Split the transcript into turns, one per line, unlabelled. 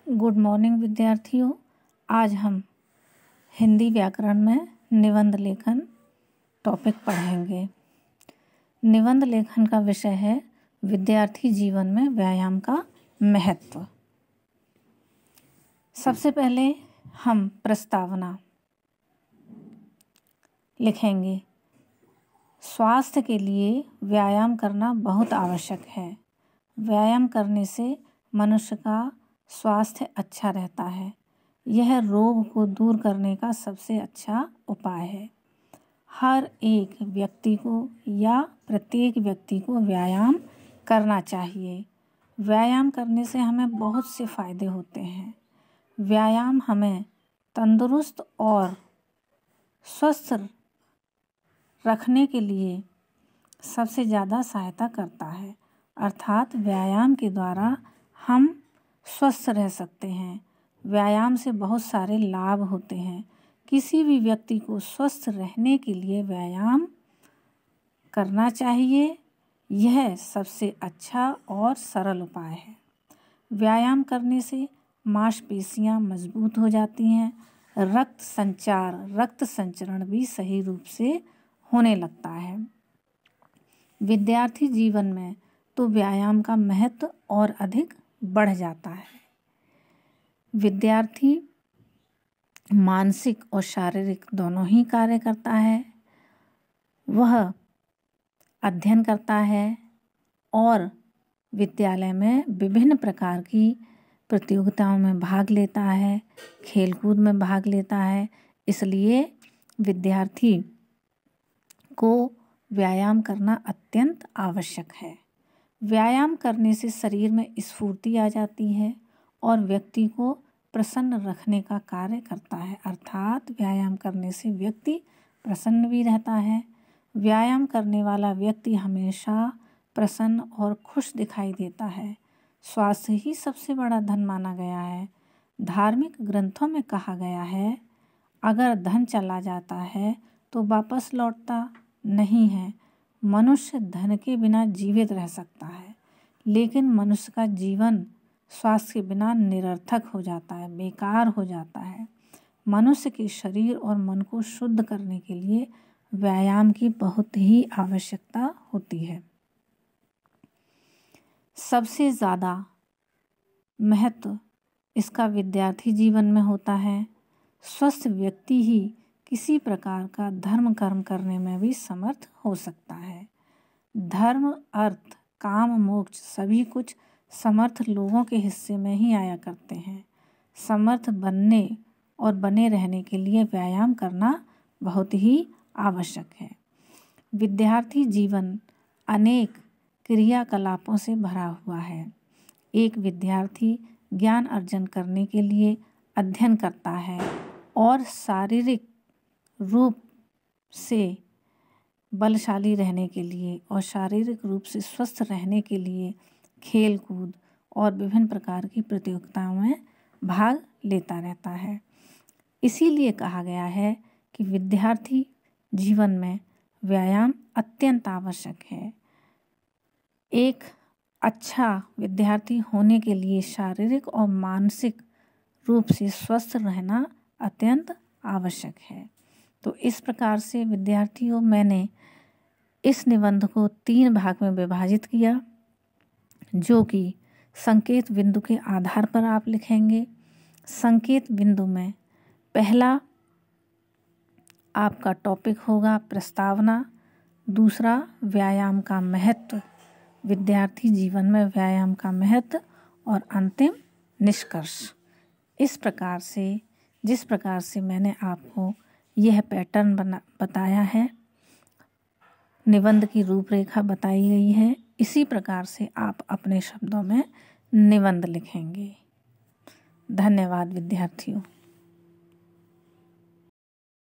Good morning विद्यार्थियों। आज हम हिंदी व्याकरण में निबंध लेखन टॉपिक पढ़ेंगे। निबंध लेखन का विषय है विद्यार्थी जीवन में व्यायाम का महत्व। सबसे पहले हम प्रस्तावना लिखेंगे। स्वास्थ्य के लिए व्यायाम करना बहुत आवश्यक है। व्यायाम करने से मनुष्य का स्वास्थ्य अच्छा रहता है। यह रोग को दूर करने का सबसे अच्छा उपाय है। हर एक व्यक्ति को या प्रत्येक व्यक्ति को व्यायाम करना चाहिए। व्यायाम करने से हमें बहुत से फ़ायदे होते हैं। व्यायाम हमें तंदुरुस्त और स्वस्थ रखने के लिए सबसे ज़्यादा सहायता करता है। अर्थात व्यायाम के द्वारा हम स्वस्थ रह सकते हैं। व्यायाम से बहुत सारे लाभ होते हैं। किसी भी व्यक्ति को स्वस्थ रहने के लिए व्यायाम करना चाहिए। यह सबसे अच्छा और सरल उपाय है। व्यायाम करने से मांसपेशियां मजबूत हो जाती हैं। रक्त संचरण भी सही रूप से होने लगता है। विद्यार्थी जीवन में तो व्यायाम का महत्व और अधिक बढ़ जाता है। विद्यार्थी मानसिक और शारीरिक दोनों ही कार्य करता है। वह अध्ययन करता है और विद्यालय में विभिन्न प्रकार की प्रतियोगिताओं में भाग लेता है, खेलकूद में भाग लेता है। इसलिए विद्यार्थी को व्यायाम करना अत्यंत आवश्यक है। व्यायाम करने से शरीर में स्फूर्ति आ जाती है और व्यक्ति को प्रसन्न रखने का कार्य करता है। अर्थात व्यायाम करने से व्यक्ति प्रसन्न भी रहता है। व्यायाम करने वाला व्यक्ति हमेशा प्रसन्न और खुश दिखाई देता है। स्वास्थ्य ही सबसे बड़ा धन माना गया है। धार्मिक ग्रंथों में कहा गया है, अगर धन चला जाता है तो वापस लौटता नहीं है। मनुष्य धन के बिना जीवित रह सकता है, लेकिन मनुष्य का जीवन स्वास्थ्य के बिना निरर्थक हो जाता है, बेकार हो जाता है। मनुष्य के शरीर और मन को शुद्ध करने के लिए व्यायाम की बहुत ही आवश्यकता होती है। सबसे ज़्यादा महत्व इसका विद्यार्थी जीवन में होता है। स्वस्थ व्यक्ति ही किसी प्रकार का धर्म कर्म करने में भी समर्थ हो सकता है। धर्म, अर्थ, काम, मोक्ष सभी कुछ समर्थ लोगों के हिस्से में ही आया करते हैं। समर्थ बनने और बने रहने के लिए व्यायाम करना बहुत ही आवश्यक है। विद्यार्थी जीवन अनेक क्रियाकलापों से भरा हुआ है। एक विद्यार्थी ज्ञान अर्जन करने के लिए अध्ययन करता है और शारीरिक रूप से बलशाली रहने के लिए और शारीरिक रूप से स्वस्थ रहने के लिए खेल कूद और विभिन्न प्रकार की प्रतियोगिताओं में भाग लेता रहता है। इसीलिए कहा गया है कि विद्यार्थी जीवन में व्यायाम अत्यंत आवश्यक है। एक अच्छा विद्यार्थी होने के लिए शारीरिक और मानसिक रूप से स्वस्थ रहना अत्यंत आवश्यक है। तो इस प्रकार से विद्यार्थियों, मैंने इस निबंध को 3 भाग में विभाजित किया, जो कि संकेत बिंदु के आधार पर आप लिखेंगे। संकेत बिंदु में पहला आपका टॉपिक होगा प्रस्तावना, दूसरा व्यायाम का महत्व, विद्यार्थी जीवन में व्यायाम का महत्व, और अंतिम निष्कर्ष। इस प्रकार से, जिस प्रकार से मैंने आपको यह पैटर्न बताया है, निबंध की रूपरेखा बताई गई है, इसी प्रकार से आप अपने शब्दों में निबंध लिखेंगे। धन्यवाद विद्यार्थियों।